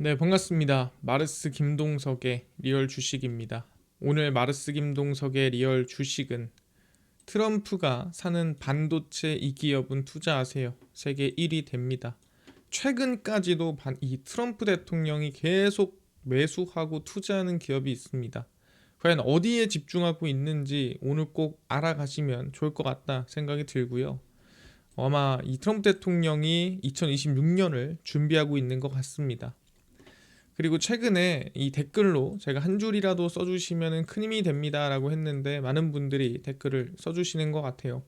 네, 반갑습니다. 마르스 김동석의 리얼 주식입니다. 오늘 마르스 김동석의 리얼 주식은 트럼프가 사는 반도체 이 기업은 투자하세요. 세계 1위 됩니다. 최근까지도 이 트럼프 대통령이 계속 매수하고 투자하는 기업이 있습니다. 과연 어디에 집중하고 있는지 오늘 꼭 알아가시면 좋을 것 같다 생각이 들고요. 아마 이 트럼프 대통령이 2026년을 준비하고 있는 것 같습니다. 그리고 최근에 이 댓글로 제가 한 줄이라도 써주시면 큰 힘이 됩니다 라고 했는데 많은 분들이 댓글을 써주시는 것 같아요.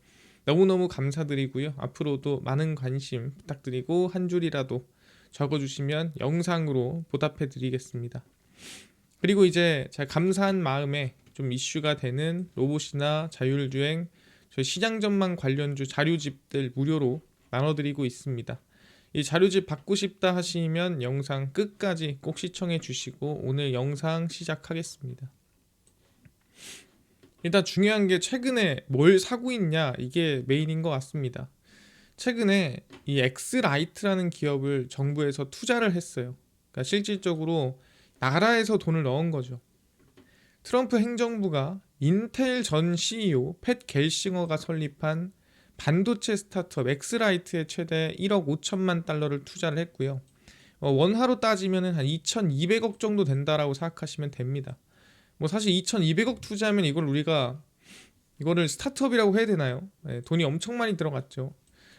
너무너무 감사드리고요. 앞으로도 많은 관심 부탁드리고 한 줄이라도 적어주시면 영상으로 보답해 드리겠습니다. 그리고 이제 제가 감사한 마음에 좀 이슈가 되는 로봇이나 자율주행, 저희 시장 전망 관련주 자료집들 무료로 나눠드리고 있습니다. 이 자료집 받고 싶다 하시면 영상 끝까지 꼭 시청해 주시고 오늘 영상 시작하겠습니다. 일단 중요한 게 최근에 뭘 사고 있냐 이게 메인인 것 같습니다. 최근에 이 엑스라이트라는 기업을 정부에서 투자를 했어요. 그러니까 실질적으로 나라에서 돈을 넣은 거죠. 트럼프 행정부가 인텔 전 CEO 팻 겔싱어가 설립한 반도체 스타트업 엑스라이트에 최대 1억 5천만 달러를 투자를 했고요. 원화로 따지면 한 2,200억 정도 된다라고 생각하시면 됩니다. 뭐 사실 2,200억 투자하면 이거를 스타트업이라고 해야 되나요? 네, 돈이 엄청 많이 들어갔죠.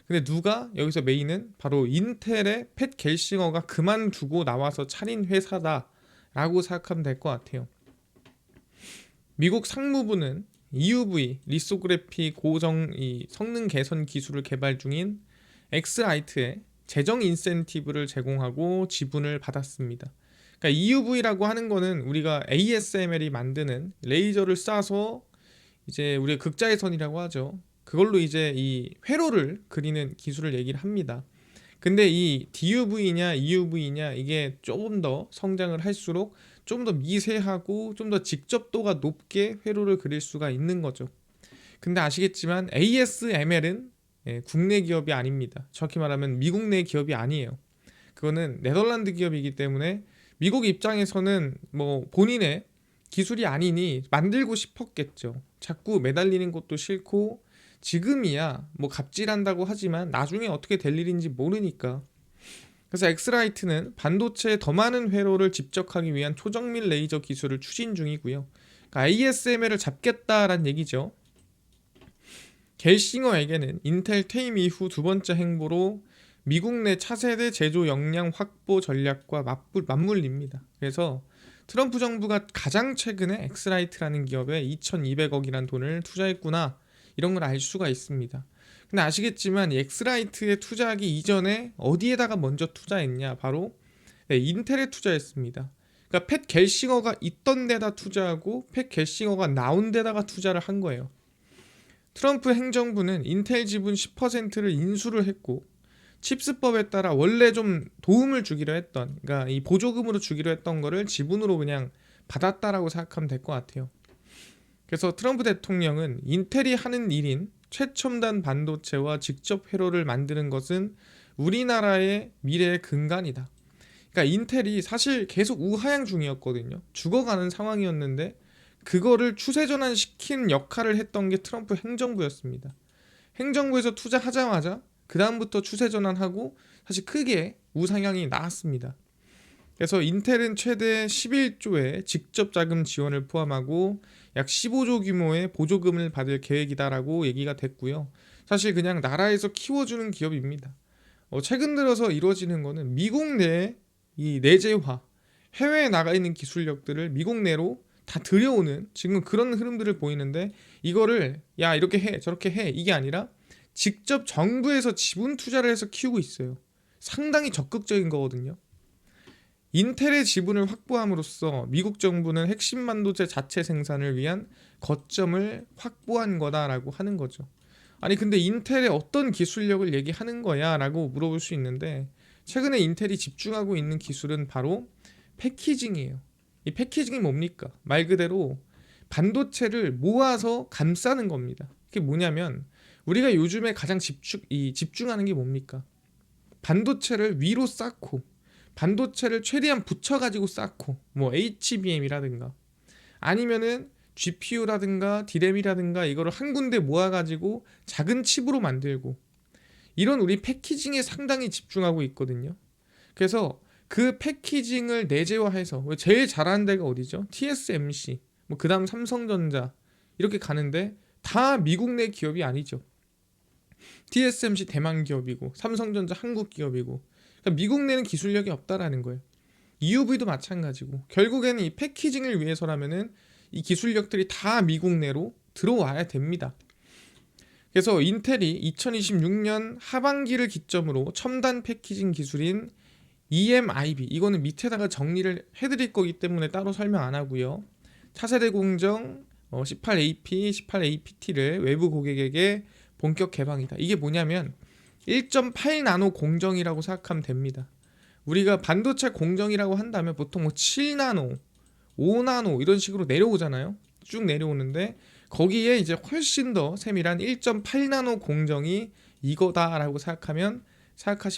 근데 누가 여기서 메인은 바로 인텔의 팻 겔싱어가 그만두고 나와서 차린 회사다라고 생각하면 될 것 같아요. 미국 상무부는 EUV 리소그래피 고정 성능 개선 기술을 개발 중인 엑스라이트에 재정 인센티브를 제공하고 지분을 받았습니다. 그러니까 EUV라고 하는 거는 우리가 ASML이 만드는 레이저를 쏴서 이제 우리가 극자외선이라고 하죠. 그걸로 이제 이 회로를 그리는 기술을 얘기를 합니다. 근데 이 DUV냐 EUV냐 이게 조금 더 성장을 할수록 좀 더 미세하고 좀 더 직접도가 높게 회로를 그릴 수가 있는 거죠. 근데 아시겠지만 ASML은 국내 기업이 아닙니다. 정확히 말하면 미국 내 기업이 아니에요. 그거는 네덜란드 기업이기 때문에 미국 입장에서는 뭐 본인의 기술이 아니니 만들고 싶었겠죠. 자꾸 매달리는 것도 싫고 지금이야 뭐 갑질한다고 하지만 나중에 어떻게 될 일인지 모르니까. 그래서 엑스라이트는 반도체에 더 많은 회로를 집적하기 위한 초정밀 레이저 기술을 추진 중이고요. 그러니까 ASML을 잡겠다라는 얘기죠. 겔싱어에게는 인텔 퇴임 이후 두 번째 행보로 미국 내 차세대 제조 역량 확보 전략과 맞물립니다. 그래서 트럼프 정부가 가장 최근에 엑스라이트라는 기업에 2,200억이라는 돈을 투자했구나 이런 걸 알 수가 있습니다. 근데 아시겠지만 이 엑스라이트에 투자하기 이전에 어디에다가 먼저 투자했냐 바로 인텔에 투자했습니다. 그러니까 팻 겔싱어가 있던 데다 투자하고 팻 겔싱어가 나온 데다가 투자를 한 거예요. 트럼프 행정부는 인텔 지분 10%를 인수를 했고 칩스법에 따라 원래 좀 도움을 주기로 했던 그러니까 이 보조금으로 주기로 했던 거를 지분으로 그냥 받았다라고 생각하면 될 것 같아요. 그래서 트럼프 대통령은 인텔이 하는 일인 최첨단 반도체와 직접 회로를 만드는 것은 우리나라의 미래의 근간이다. 그러니까 인텔이 사실 계속 우하향 중이었거든요. 죽어가는 상황이었는데 그거를 추세 전환시킨 역할을 했던 게 트럼프 행정부였습니다. 행정부에서 투자하자마자 그 다음부터 추세 전환하고 사실 크게 우상향이 나왔습니다. 그래서 인텔은 최대 11조의 직접 자금 지원을 포함하고 약 15조 규모의 보조금을 받을 계획이다라고 얘기가 됐고요. 사실 그냥 나라에서 키워주는 기업입니다. 최근 들어서 이루어지는 거는 미국 내 이 내재화, 해외에 나가 있는 기술력들을 미국 내로 다 들여오는 지금 그런 흐름들을 보이는데 이거를 야 이렇게 해 저렇게 해 이게 아니라 직접 정부에서 지분 투자를 해서 키우고 있어요. 상당히 적극적인 거거든요. 인텔의 지분을 확보함으로써 미국 정부는 핵심 반도체 자체 생산을 위한 거점을 확보한 거다라고 하는 거죠. 아니 근데 인텔의 어떤 기술력을 얘기하는 거야 라고 물어볼 수 있는데 최근에 인텔이 집중하고 있는 기술은 바로 패키징이에요. 이 패키징이 뭡니까? 말 그대로 반도체를 모아서 감싸는 겁니다. 그게 뭐냐면 우리가 요즘에 가장 집중하는 게 뭡니까? 반도체를 위로 쌓고 반도체를 최대한 붙여가지고 쌓고 뭐 HBM이라든가 아니면은 GPU라든가 D램이라든가 이거를 한 군데 모아가지고 작은 칩으로 만들고 이런 우리 패키징에 상당히 집중하고 있거든요. 그래서 그 패키징을 내재화해서 제일 잘하는 데가 어디죠? TSMC, 뭐 그다음 삼성전자 이렇게 가는데 다 미국 내 기업이 아니죠. TSMC 대만 기업이고 삼성전자 한국 기업이고 그러니까 미국 내는 기술력이 없다라는 거예요. EUV도 마찬가지고 결국에는 이 패키징을 위해서라면은 이 기술력들이 다 미국 내로 들어와야 됩니다. 그래서 인텔이 2026년 하반기를 기점으로 첨단 패키징 기술인 EMIB 이거는 밑에다가 정리를 해드릴 거기 때문에 따로 설명 안 하고요. 차세대 공정 18AP, 18APT를 외부 고객에게 본격 개방이다. 이게 뭐냐면 1.8나노 공정이라고 생각하면 됩니다. 우리가 반도체 공정이라고 한다면 보통 뭐 7나노, 5나노 이런 식으로 내려오잖아요. 쭉 내려오는데 거기에 이제 훨씬 더 세밀한 1.8나노 공정이 이거다라고 생각하시면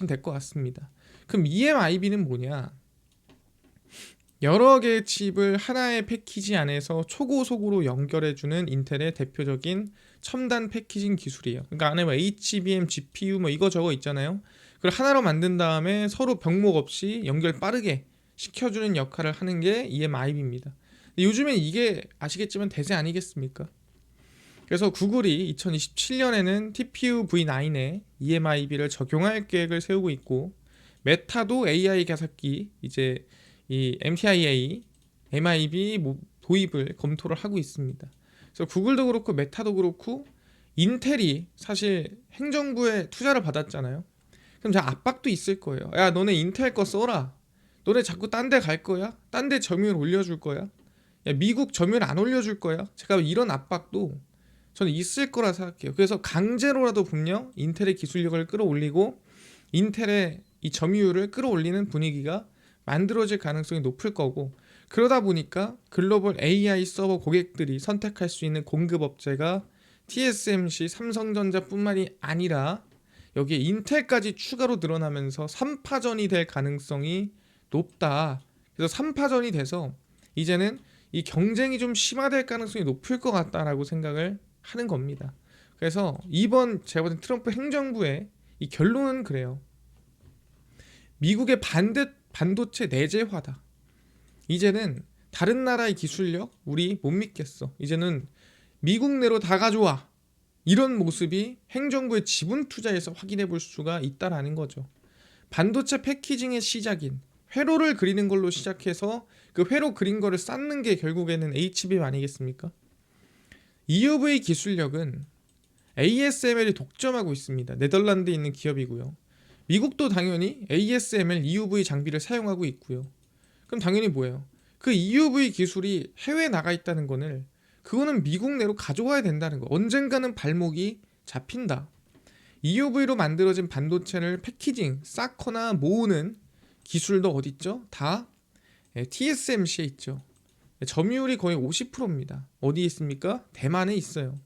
될 것 같습니다. 그럼 EMIB는 뭐냐? 여러 개의 칩을 하나의 패키지 안에서 초고속으로 연결해주는 인텔의 대표적인 첨단 패키징 기술이에요. 그러니까 안에 뭐 HBM, GPU 뭐 이거 저거 있잖아요. 그걸 하나로 만든 다음에 서로 병목 없이 연결 빠르게 시켜주는 역할을 하는 게 EMIB입니다. 요즘엔 이게 아시겠지만 대세 아니겠습니까? 그래서 구글이 2027년에는 TPU V9에 EMIB를 적용할 계획을 세우고 있고 메타도 AI 가습기 이제 이 MTIA, MIB 도입을 검토를 하고 있습니다. 그래서 구글도 그렇고 메타도 그렇고 인텔이 사실 행정부에 투자를 받았잖아요. 그럼 자 압박도 있을 거예요. 야 너네 인텔 거 써라. 너네 자꾸 딴 데 갈 거야? 딴 데 점유율 올려줄 거야? 야 미국 점유율 안 올려줄 거야? 제가 이런 압박도 저는 있을 거라 생각해요. 그래서 강제로라도 분명 인텔의 기술력을 끌어올리고 인텔의 이 점유율을 끌어올리는 분위기가 만들어질 가능성이 높을 거고 그러다 보니까 글로벌 AI 서버 고객들이 선택할 수 있는 공급업체가 TSMC, 삼성전자뿐만이 아니라 여기에 인텔까지 추가로 늘어나면서 3파전이 될 가능성이 높다. 그래서 3파전이 돼서 이제는 이 경쟁이 좀 심화될 가능성이 높을 것 같다라고 생각을 하는 겁니다. 그래서 이번 제가 볼 땐 트럼프 행정부의 이 결론은 그래요. 미국의 반도체 내재화다. 이제는 다른 나라의 기술력 우리 못 믿겠어. 이제는 미국 내로 다 가져와. 이런 모습이 행정부의 지분 투자에서 확인해 볼 수가 있다라는 거죠. 반도체 패키징의 시작인 회로를 그리는 걸로 시작해서 그 회로 그린 거를 쌓는 게 결국에는 HBM 아니겠습니까? EUV 기술력은 ASML이 독점하고 있습니다. 네덜란드에 있는 기업이고요. 미국도 당연히 ASML EUV 장비를 사용하고 있고요. 그럼 당연히 뭐예요? 그 EUV 기술이 해외에 나가 있다는 거는 그거는 미국 내로 가져와야 된다는 거. 언젠가는 발목이 잡힌다. EUV로 만들어진 반도체를 패키징, 쌓거나 모으는 기술도 어디 있죠? 다 TSMC에 있죠. 점유율이 거의 50%입니다. 어디에 있습니까? 대만에 있어요.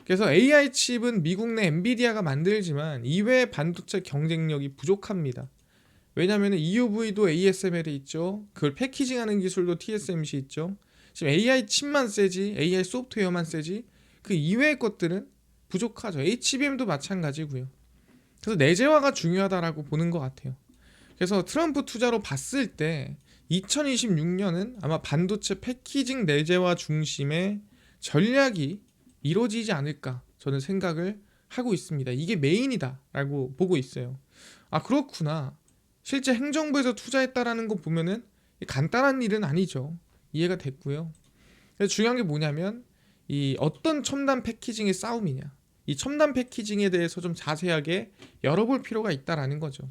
그래서 AI 칩은 미국 내 엔비디아가 만들지만 이외의 반도체 경쟁력이 부족합니다. 왜냐하면 EUV도 ASML에 있죠. 그걸 패키징하는 기술도 TSMC 있죠. 지금 AI 칩만 세지, AI 소프트웨어만 세지 그 이외의 것들은 부족하죠. HBM도 마찬가지고요. 그래서 내재화가 중요하다라고 보는 것 같아요. 그래서 트럼프 투자로 봤을 때 2026년은 아마 반도체 패키징 내재화 중심의 전략이 이루어지지 않을까 저는 생각을 하고 있습니다. 이게 메인이다라고 보고 있어요. 아 그렇구나. 실제 행정부에서 투자했다라는 거 보면은 간단한 일은 아니죠. 이해가 됐고요. 그래서 중요한 게 뭐냐면 이 어떤 첨단 패키징의 싸움이냐. 이 첨단 패키징에 대해서 좀 자세하게 열어볼 필요가 있다라는 거죠.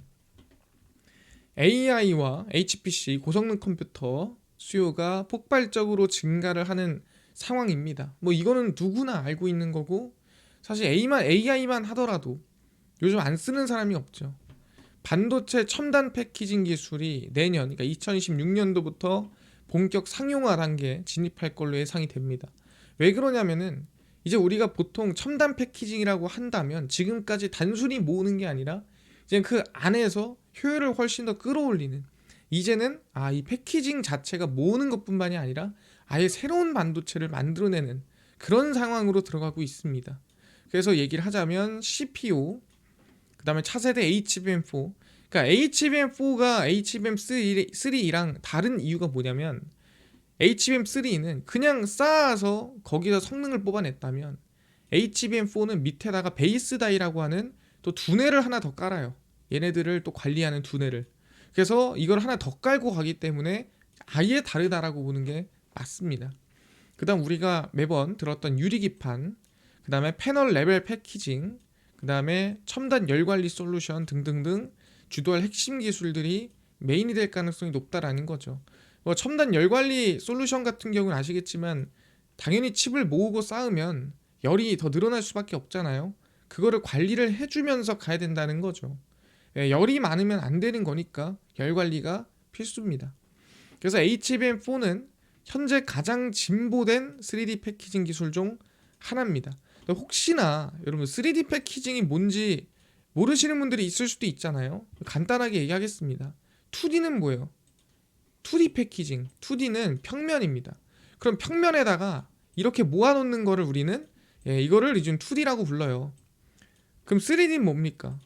AI와 HPC 고성능 컴퓨터 수요가 폭발적으로 증가를 하는 상황입니다. 뭐 이거는 누구나 알고 있는 거고 사실 AI만 하더라도 요즘 안 쓰는 사람이 없죠. 반도체 첨단 패키징 기술이 내년 그러니까 2026년도부터 본격 상용화 단계에 진입할 걸로 예상이 됩니다. 왜 그러냐면은 이제 우리가 보통 첨단 패키징이라고 한다면 지금까지 단순히 모으는 게 아니라 이제 그 안에서 효율을 훨씬 더 끌어올리는 이제는 이 패키징 자체가 모으는 것뿐만이 아니라 아예 새로운 반도체를 만들어내는 그런 상황으로 들어가고 있습니다. 그래서 얘기를 하자면 CPU, 그 다음에 차세대 HBM4, 그러니까 HBM4가 HBM3랑 다른 이유가 뭐냐면 HBM3는 그냥 쌓아서 거기다 성능을 뽑아냈다면 HBM4는 밑에다가 베이스 다이라고 하는 또 두뇌를 하나 더 깔아요. 얘네들을 또 관리하는 두뇌를. 그래서 이걸 하나 더 깔고 가기 때문에 아예 다르다라고 보는 게 맞습니다. 그 다음 우리가 매번 들었던 유리기판, 그 다음에 패널 레벨 패키징, 그 다음에 첨단 열관리 솔루션 등등등 주도할 핵심 기술들이 메인이 될 가능성이 높다라는 거죠. 첨단 열관리 솔루션 같은 경우는 아시겠지만 당연히 칩을 모으고 쌓으면 열이 더 늘어날 수밖에 없잖아요. 그거를 관리를 해주면서 가야 된다는 거죠. 열이 많으면 안 되는 거니까 열 관리가 필수입니다. 그래서 HBM4는 현재 가장 진보된 3D 패키징 기술 중 하나입니다. 혹시나 여러분 3D 패키징이 뭔지 모르시는 분들이 있을 수도 있잖아요. 간단하게 얘기하겠습니다. 2D는 뭐예요? 2D 패키징. 2D는 평면입니다. 그럼 평면에다가 이렇게 모아놓는 거를 우리는 이거를 이제 2D라고 불러요. 그럼 3D는 뭡니까?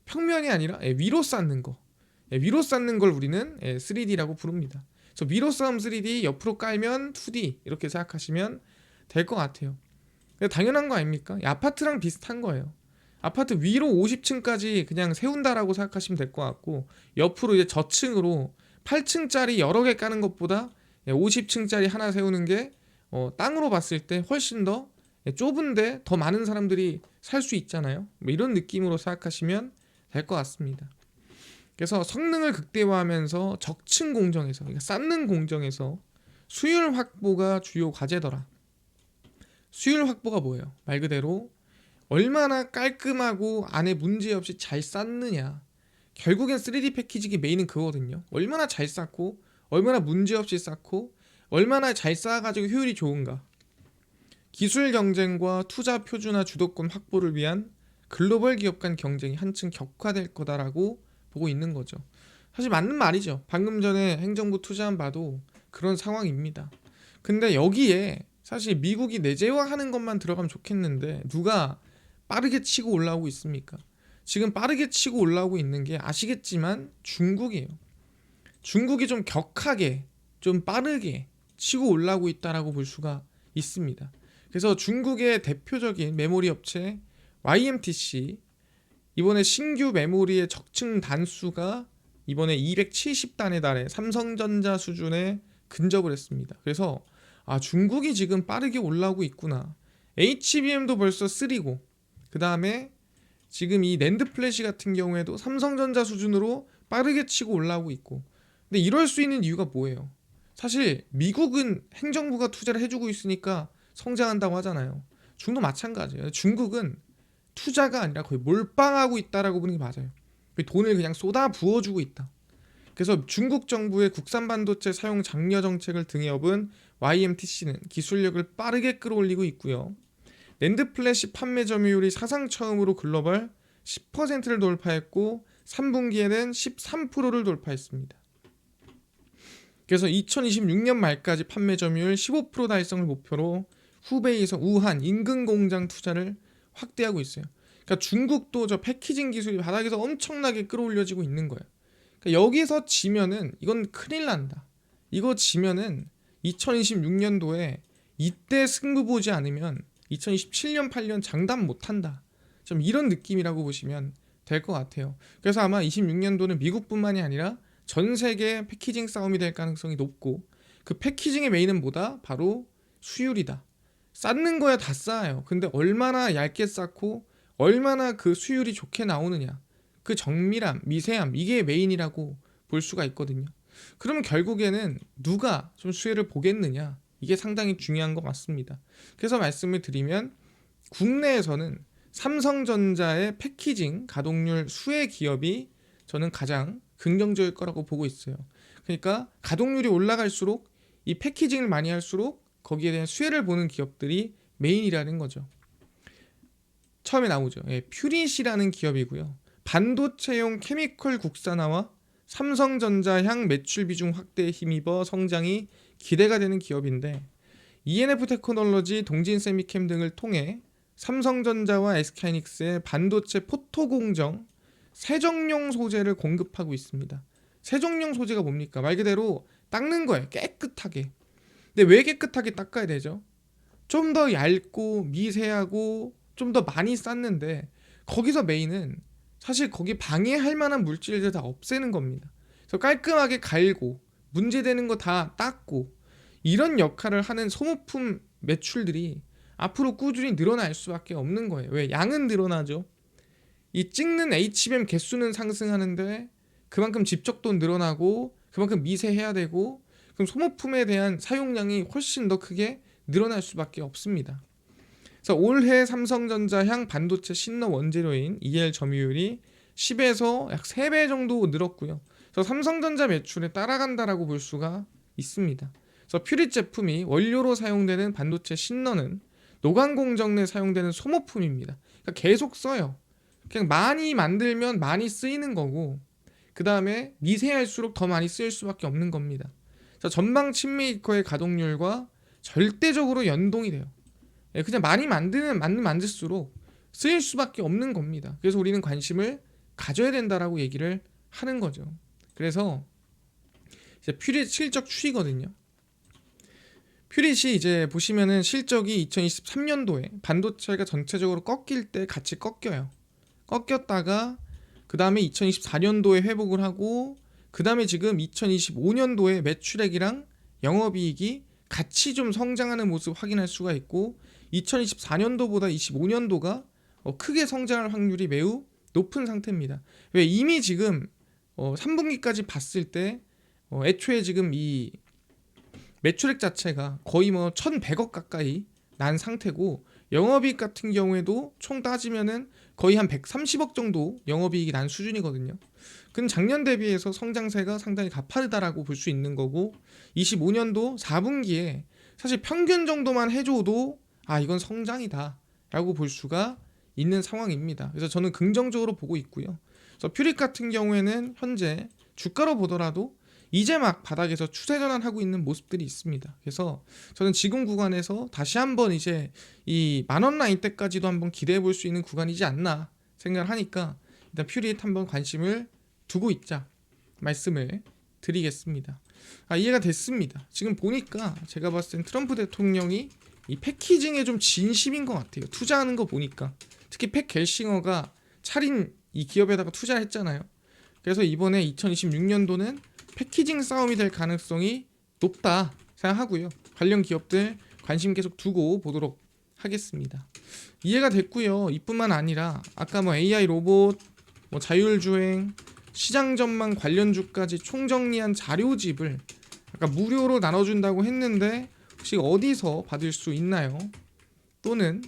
평면이 아니라 위로 쌓는 거. 위로 쌓는 걸 우리는 3D라고 부릅니다. 그래서 위로 쌓음 3D, 옆으로 깔면 2D 이렇게 생각하시면 될 것 같아요. 당연한 거 아닙니까? 아파트랑 비슷한 거예요. 아파트 위로 50층까지 그냥 세운다라고 생각하시면 될 것 같고 옆으로 이제 저층으로 8층짜리 여러 개 까는 것보다 50층짜리 하나 세우는 게 땅으로 봤을 때 훨씬 더 좁은데 더 많은 사람들이 살 수 있잖아요. 뭐 이런 느낌으로 생각하시면 될 것 같습니다. 그래서 성능을 극대화하면서 적층 공정에서, 그러니까 쌓는 공정에서 수율 확보가 주요 과제더라. 수율 확보가 뭐예요? 말 그대로 얼마나 깔끔하고 안에 문제 없이 잘 쌓느냐. 결국엔 3D 패키징이 메인은 그거거든요. 얼마나 잘 쌓고 얼마나 문제 없이 쌓고 얼마나 잘 쌓아가지고 효율이 좋은가. 기술 경쟁과 투자 표준화 주도권 확보를 위한 글로벌 기업 간 경쟁이 한층 격화될 거다라고 보고 있는 거죠. 사실 맞는 말이죠. 방금 전에 행정부 투자한 바도 그런 상황입니다. 근데 여기에 사실 미국이 내재화하는 것만 들어가면 좋겠는데 누가 빠르게 치고 올라오고 있습니까? 지금 빠르게 치고 올라오고 있는 게 아시겠지만 중국이에요. 중국이 좀 격하게 좀 빠르게 치고 올라오고 있다라고 볼 수가 있습니다. 그래서 중국의 대표적인 메모리 업체 YMTC 이번에 신규 메모리의 적층 단수가 이번에 270단에 달해 삼성전자 수준에 근접을 했습니다. 그래서 중국이 지금 빠르게 올라오고 있구나. HBM도 벌써 3고 그 다음에 지금 이 낸드 플래시 같은 경우에도 삼성전자 수준으로 빠르게 치고 올라오고 있고. 근데 이럴 수 있는 이유가 뭐예요? 사실 미국은 행정부가 투자를 해주고 있으니까 성장한다고 하잖아요. 중국도 마찬가지예요. 중국은 투자가 아니라 거의 몰빵하고 있다라고 보는 게 맞아요. 돈을 그냥 쏟아 부어주고 있다. 그래서 중국 정부의 국산 반도체 사용 장려 정책을 등에 업은 YMTC는 기술력을 빠르게 끌어올리고 있고요. 낸드 플래시 판매 점유율이 사상 처음으로 글로벌 10%를 돌파했고 3분기에는 13%를 돌파했습니다. 그래서 2026년 말까지 판매 점유율 15% 달성을 목표로 후베이에서 우한 인근 공장 투자를 확대하고 있어요. 그러니까 중국도 저 패키징 기술이 바닥에서 엄청나게 끌어올려지고 있는 거예요. 그러니까 여기서 지면은 이건 큰일 난다. 이거 지면은 2026년도에 이때 승부 보지 않으면 2027년 8년 장담 못한다. 좀 이런 느낌이라고 보시면 될 것 같아요. 그래서 아마 26년도는 미국뿐만이 아니라 전 세계 패키징 싸움이 될 가능성이 높고 그 패키징의 메인은 뭐다? 바로 수율이다. 쌓는 거야 다 쌓아요. 근데 얼마나 얇게 쌓고 얼마나 그 수율이 좋게 나오느냐. 그 정밀함, 미세함 이게 메인이라고 볼 수가 있거든요. 그러면 결국에는 누가 좀 수혜를 보겠느냐. 이게 상당히 중요한 것 같습니다. 그래서 말씀을 드리면 국내에서는 삼성전자의 패키징 가동률 수혜 기업이 저는 가장 긍정적일 거라고 보고 있어요. 그러니까 가동률이 올라갈수록 이 패키징을 많이 할수록 거기에 대한 수혜를 보는 기업들이 메인이라는 거죠. 처음에 나오죠. 퓨릿이라는 기업이고요. 반도체용 케미컬 국산화와 삼성전자 향 매출 비중 확대에 힘입어 성장이 기대가 되는 기업인데, ENF 테크놀로지, 동진세미캠 등을 통해 삼성전자와 SK하이닉스의 반도체 포토 공정 세정용 소재를 공급하고 있습니다. 세정용 소재가 뭡니까? 말 그대로 닦는 거예요. 깨끗하게. 근데 왜 깨끗하게 닦아야 되죠? 좀 더 얇고 미세하고 좀 더 많이 쌌는데, 거기서 메인은 사실 거기 방해할 만한 물질들 다 없애는 겁니다. 그래서 깔끔하게 갈고 문제되는 거 다 닦고 이런 역할을 하는 소모품 매출들이 앞으로 꾸준히 늘어날 수밖에 없는 거예요. 왜? 양은 늘어나죠. 이 찍는 HBM 개수는 상승하는데 그만큼 집적도 늘어나고 그만큼 미세해야 되고, 그럼 소모품에 대한 사용량이 훨씬 더 크게 늘어날 수밖에 없습니다. 그래서 올해 삼성전자 향 반도체 신너 원재료인 EL 점유율이 10에서 약 3배 정도 늘었고요. 그래서 삼성전자 매출에 따라간다라고 볼 수가 있습니다. 그래서 퓨릿 제품이 원료로 사용되는 반도체 신너는 노광 공정 내 사용되는 소모품입니다. 그러니까 계속 써요. 그냥 많이 만들면 많이 쓰이는 거고, 그 다음에 미세할수록 더 많이 쓰일 수밖에 없는 겁니다. 전방 칩메이커의 가동률과 절대적으로 연동이 돼요. 그냥 많이 만들수록 쓰일 수밖에 없는 겁니다. 그래서 우리는 관심을 가져야 된다라고 얘기를 하는 거죠. 그래서 이제 퓨릿 실적 추이거든요. 퓨릿이 이제 보시면은 실적이 2023년도에 반도체가 전체적으로 꺾일 때 같이 꺾여요. 꺾였다가 그 다음에 2024년도에 회복을 하고, 그 다음에 지금 2025년도에 매출액이랑 영업이익이 같이 좀 성장하는 모습 확인할 수가 있고, 2024년도보다 25년도가 크게 성장할 확률이 매우 높은 상태입니다. 왜? 이미 지금 3분기까지 봤을 때 애초에 지금 이 매출액 자체가 거의 1,100억 가까이 난 상태고, 영업이익 같은 경우에도 총 따지면은 거의 한 130억 정도 영업이익이 난 수준이거든요. 그럼 작년 대비해서 성장세가 상당히 가파르다라고 볼 수 있는 거고, 25년도 4분기에 사실 평균 정도만 해줘도 이건 성장이다 라고 볼 수가 있는 상황입니다. 그래서 저는 긍정적으로 보고 있고요. 그래서 퓨릿 같은 경우에는 현재 주가로 보더라도 이제 막 바닥에서 추세 전환하고 있는 모습들이 있습니다. 그래서 저는 지금 구간에서 다시 한번 이제 이 10,000원 라인 때까지도 한번 기대해 볼 수 있는 구간이지 않나 생각을 하니까, 일단 퓨릿 한번 관심을 두고 있자 말씀을 드리겠습니다. 이해가 됐습니다. 지금 보니까 제가 봤을 땐 트럼프 대통령이 이 패키징에 좀 진심인 것 같아요. 투자하는 거 보니까. 특히 팩 갤싱어가 차린 이 기업에다가 투자했잖아요. 그래서 이번에 2026년도는 패키징 싸움이 될 가능성이 높다 생각하고요. 관련 기업들 관심 계속 두고 보도록 하겠습니다. 이해가 됐고요. 이뿐만 아니라 아까 AI 로봇, 자율주행, 시장 전망 관련주까지 총정리한 자료집을 아까 무료로 나눠준다고 했는데 혹시 어디서 받을 수 있나요? 또는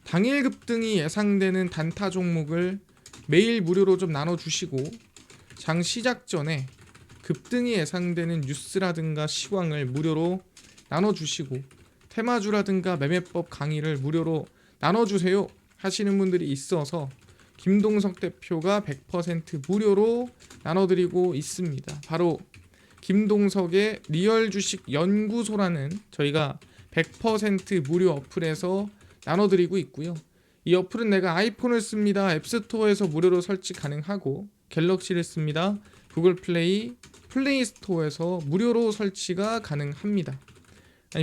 당일 급등이 예상되는 단타 종목을 매일 무료로 좀 나눠주시고, 장 시작 전에 급등이 예상되는 뉴스라든가 시황을 무료로 나눠주시고, 테마주라든가 매매법 강의를 무료로 나눠주세요 하시는 분들이 있어서 김동석 대표가 100% 무료로 나눠드리고 있습니다. 바로 김동석의 리얼 주식 연구소라는 저희가 100% 무료 어플에서 나눠드리고 있고요. 이 어플은 내가 아이폰을 씁니다. 앱스토어에서 무료로 설치 가능하고, 갤럭시를 씁니다. 구글 플레이, 플레이 스토어에서 무료로 설치가 가능합니다.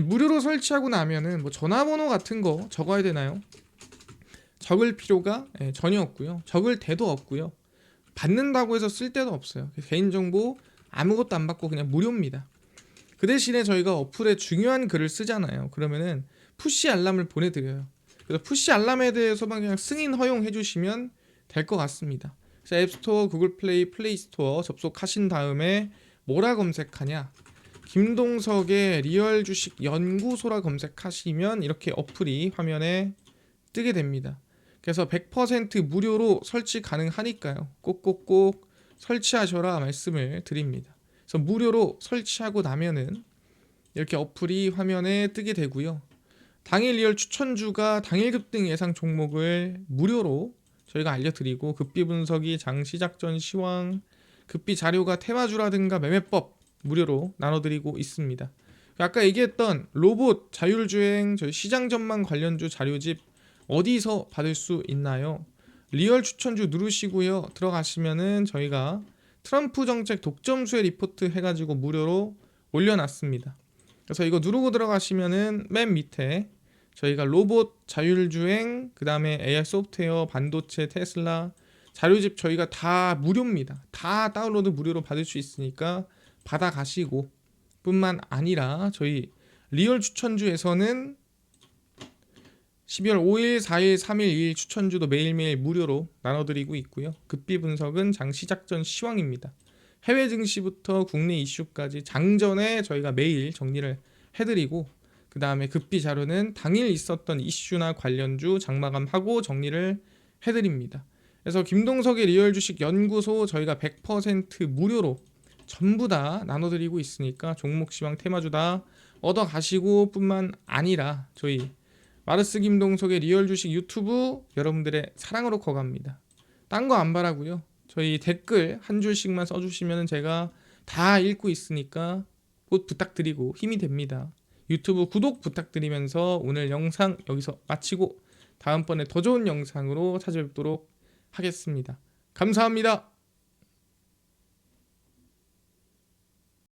무료로 설치하고 나면은 전화번호 같은 거 적어야 되나요? 적을 필요가 전혀 없고요. 적을 데도 없고요. 받는다고 해서 쓸 데도 없어요. 개인정보 아무것도 안 받고 그냥 무료입니다. 그 대신에 저희가 어플에 중요한 글을 쓰잖아요. 그러면은 푸시 알람을 보내드려요. 그래서 푸시 알람에 대해서만 그냥 승인 허용해 주시면 될 것 같습니다. 그래서 앱스토어, 구글 플레이, 플레이 스토어 접속하신 다음에 뭐라 검색하냐? 김동석의 리얼 주식 연구소라 검색하시면 이렇게 어플이 화면에 뜨게 됩니다. 그래서 100% 무료로 설치 가능하니까요. 꼭꼭꼭 설치하셔라 말씀을 드립니다. 그래서 무료로 설치하고 나면은 이렇게 어플이 화면에 뜨게 되고요. 당일 리얼 추천주가 당일 급등 예상 종목을 무료로 저희가 알려드리고, 급비 분석이 장 시작 전 시황, 급비 자료가 테마주라든가 매매법 무료로 나눠드리고 있습니다. 아까 얘기했던 로봇, 자율주행, 저희 시장 전망 관련주 자료집 어디서 받을 수 있나요? 리얼 추천주 누르시고요. 들어가시면은 저희가 트럼프 정책 독점수의 리포트 해가지고 무료로 올려놨습니다. 그래서 이거 누르고 들어가시면은 맨 밑에 저희가 로봇, 자율주행, 그 다음에 AI 소프트웨어, 반도체, 테슬라 자료집 저희가 다 무료입니다. 다 다운로드 무료로 받을 수 있으니까 받아가시고 뿐만 아니라 저희 리얼 추천주에서는 12월 5일, 4일, 3일, 2일 추천주도 매일매일 무료로 나눠드리고 있고요. 급비 분석은 장 시작 전 시황입니다. 해외 증시부터 국내 이슈까지 장전에 저희가 매일 정리를 해드리고 그 다음에 급비 자료는 당일 있었던 이슈나 관련주 장마감하고 정리를 해드립니다. 그래서 김동석의 리얼 주식 연구소 저희가 100% 무료로 전부 다 나눠드리고 있으니까 종목 시황 테마주 다 얻어가시고 뿐만 아니라 저희 마르스 김동석의 리얼 주식 유튜브 여러분들의 사랑으로 커갑니다. 딴 거 안 바라고요. 저희 댓글 한 줄씩만 써주시면 제가 다 읽고 있으니까 꼭 부탁드리고 힘이 됩니다. 유튜브 구독 부탁드리면서 오늘 영상 여기서 마치고 다음번에 더 좋은 영상으로 찾아뵙도록 하겠습니다. 감사합니다.